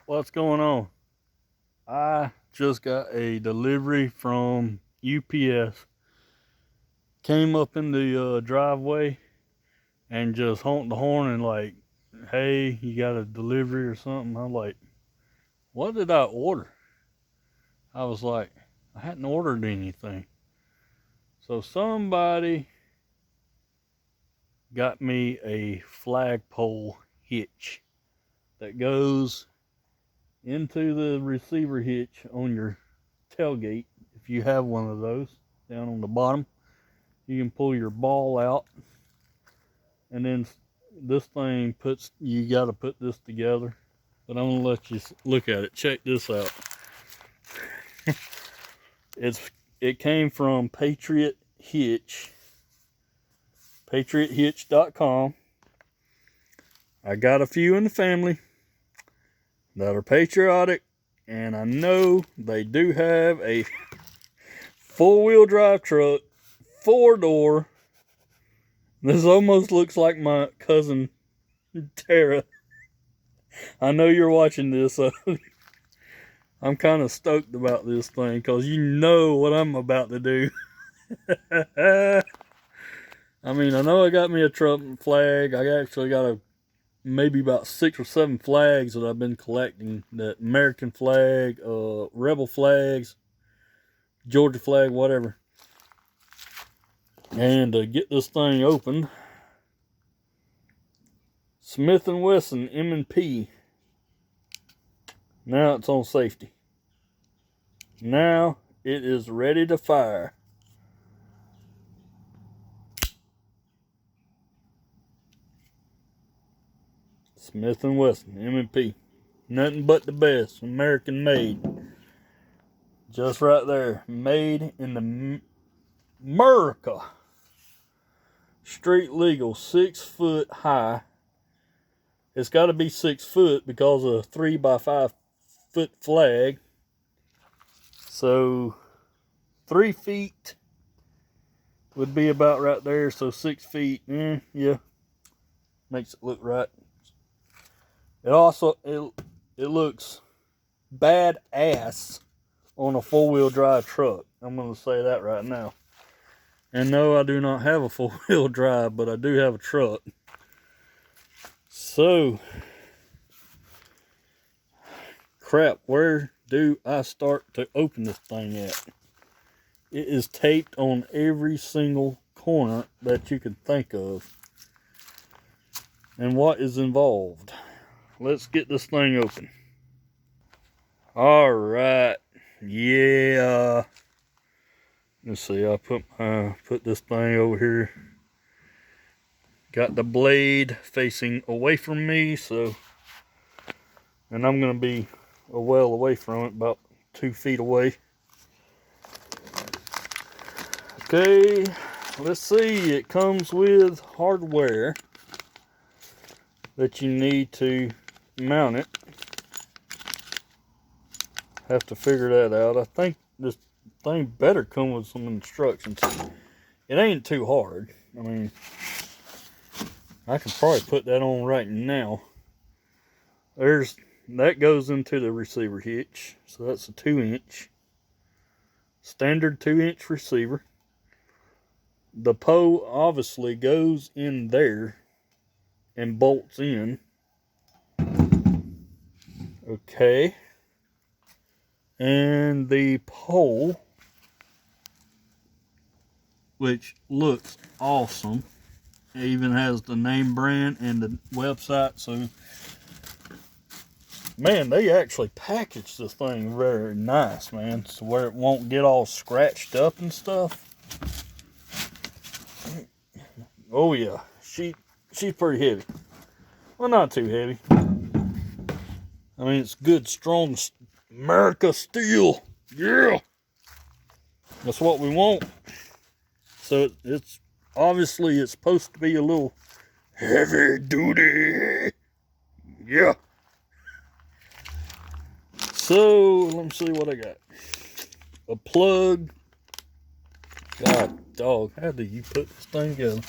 What's going on? I just got a delivery from UPS. Came up in the driveway and just honked the horn and like, hey, you got a delivery or something? I'm like, what did I order? I was like, I hadn't ordered anything. So somebody got me a flagpole hitch that goes into the receiver hitch on your tailgate. If you have one of those down on the bottom, you can pull your ball out, and then this thing you got to put this together. But I'm gonna let you look at it. Check this out. It came from Patriot Hitch, patriothitch.com. I got a few in the family that are patriotic, and I know they do have a four-wheel drive truck, 4-door. This almost looks like my cousin Tara. I know you're watching this, so I'm kind of stoked about this thing because you know what I'm about to do. I mean, I know I got me a Trump flag. I actually got maybe about 6 or 7 flags that I've been collecting. That American flag, rebel flags, Georgia flag, whatever. And to get this thing open, Smith & Wesson M&P. Now it's on safety. Now it is ready to fire. Smith & Wesson M&P. Nothing but the best. American made. Just right there. Made in the MERICA. Street legal. 6 foot high. It's got to be 6 foot because of a 3 by 5 foot flag. So 3 feet would be about right there. So 6 feet, yeah, makes it look right. It also it looks badass on a 4-wheel drive truck. I'm gonna say that right now. And no, I do not have a 4-wheel drive, but I do have a truck. So, crap, where do I start to open this thing at? It is taped on every single corner that you can think of. And what is involved? Let's get this thing open. All right, yeah. Let's see. I put this thing over here. Got the blade facing away from me, so, and I'm gonna be a well away from it, about 2 feet away. Okay, let's see. It comes with hardware that you need to mount it. Have to figure that out. I think this thing better come with some instructions. It ain't too hard. I mean, I could probably put that on right now. That goes into the receiver hitch. So that's a 2-inch. Standard 2-inch receiver. The pole obviously goes in there and bolts in. Okay. And the pole, which looks awesome. It even has the name brand and the website. So, man, they actually packaged this thing very nice, man. So where it won't get all scratched up and stuff. Oh yeah, she's pretty heavy. Well, not too heavy. I mean, it's good, strong MERICA steel. Yeah, that's what we want. So it's obviously it's supposed to be a little heavy duty. Yeah. So let me see what I got. A plug. God dog, how do you put this thing together?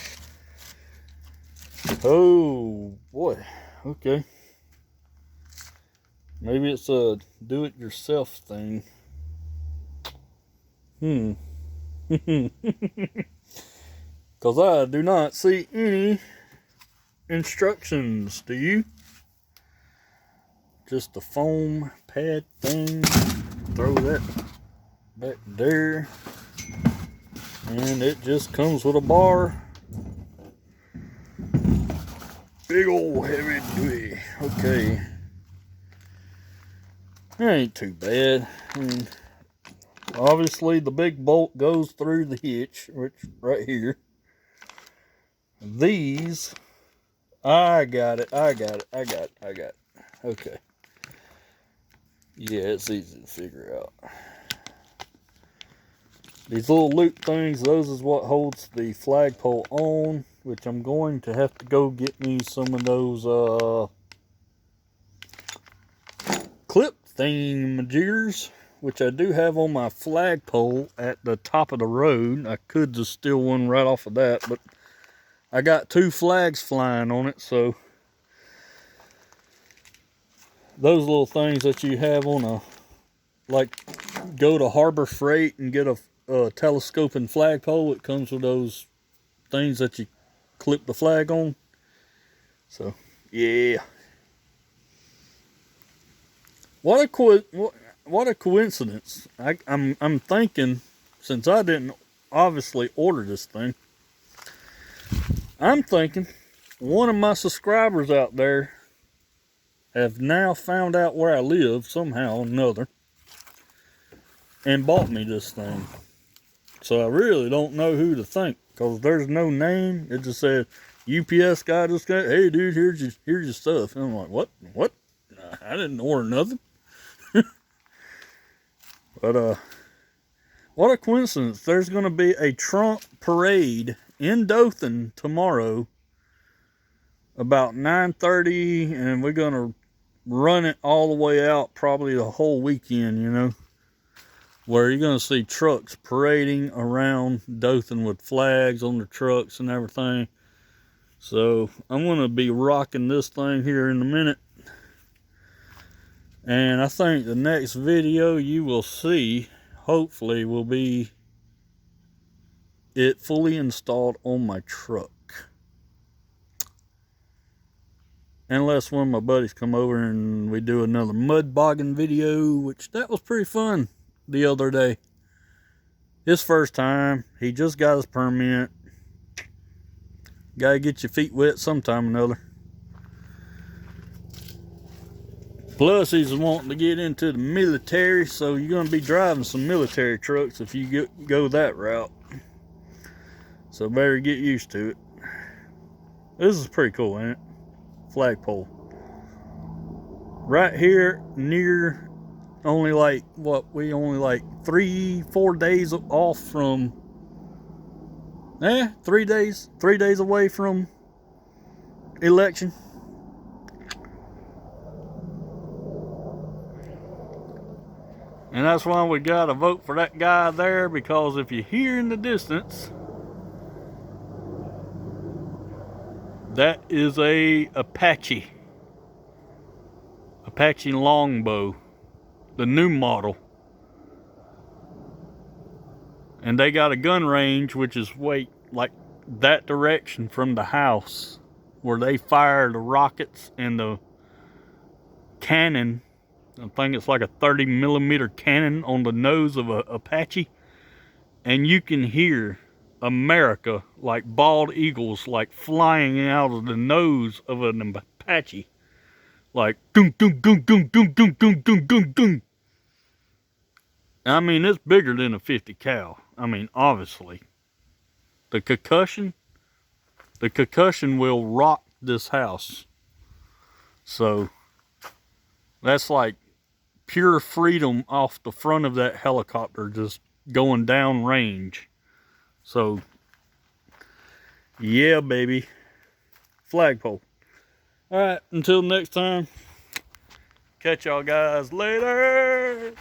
Oh boy. Okay. Maybe it's a do-it-yourself thing. Because I do not see any instructions. Do you? Just the foam pad thing. Throw that back there. And it just comes with a bar. Big old heavy duty. Okay. That ain't too bad. I mean, obviously the big bolt goes through the hitch, which right here. These, I got it. Okay. Yeah, it's easy to figure out. These little loop things, those is what holds the flagpole on, which I'm going to have to go get me some of those clip thingamajiggers, which I do have on my flagpole at the top of the road. I could just steal one right off of that, but I got 2 flags flying on it, so those little things that you have on a, like, go to Harbor Freight and get a telescoping flagpole. It comes with those things that you clip the flag on. So, yeah. What a coincidence. I'm thinking, since I didn't obviously order this thing, I'm thinking one of my subscribers out there have now found out where I live somehow or another and bought me this thing. So I really don't know who to thank, because there's no name. It just said UPS guy just got, hey dude, here's your stuff. And I'm like, what? I didn't order nothing. But what a coincidence. There's going to be a Trump parade in Dothan tomorrow about 9:30, and we're going to run it all the way out, probably the whole weekend, you know, where you're going to see trucks parading around Dothan with flags on the trucks and everything. So I'm going to be rocking this thing here in a minute. And I think the next video you will see, hopefully, will be it fully installed on my truck. Unless one of my buddies come over and we do another mud bogging video, which that was pretty fun the other day. His first time, he just got his permit. Gotta get your feet wet sometime or another. Plus, he's wanting to get into the military, so you're going to be driving some military trucks if you go that route. So better get used to it. This is pretty cool, ain't it? Flagpole. Right here near, only like, we only like 3-4 days off from, 3 days away from election. And that's why we gotta vote for that guy there, because if you hear in the distance, that is a Apache longbow, the new model. And they got a gun range which is like that direction from the house where they fire the rockets and the cannon. I think it's like a 30mm cannon on the nose of a Apache, and you can hear America, like bald eagles, like flying out of the nose of an Apache, like doom doom doom doom doom doom doom doom doom doom. I mean, it's bigger than a 50 cal. I mean, obviously, the concussion will rock this house. So that's like pure freedom off the front of that helicopter, just going down range. So yeah, baby. Flagpole. All right, until next time, catch y'all guys later.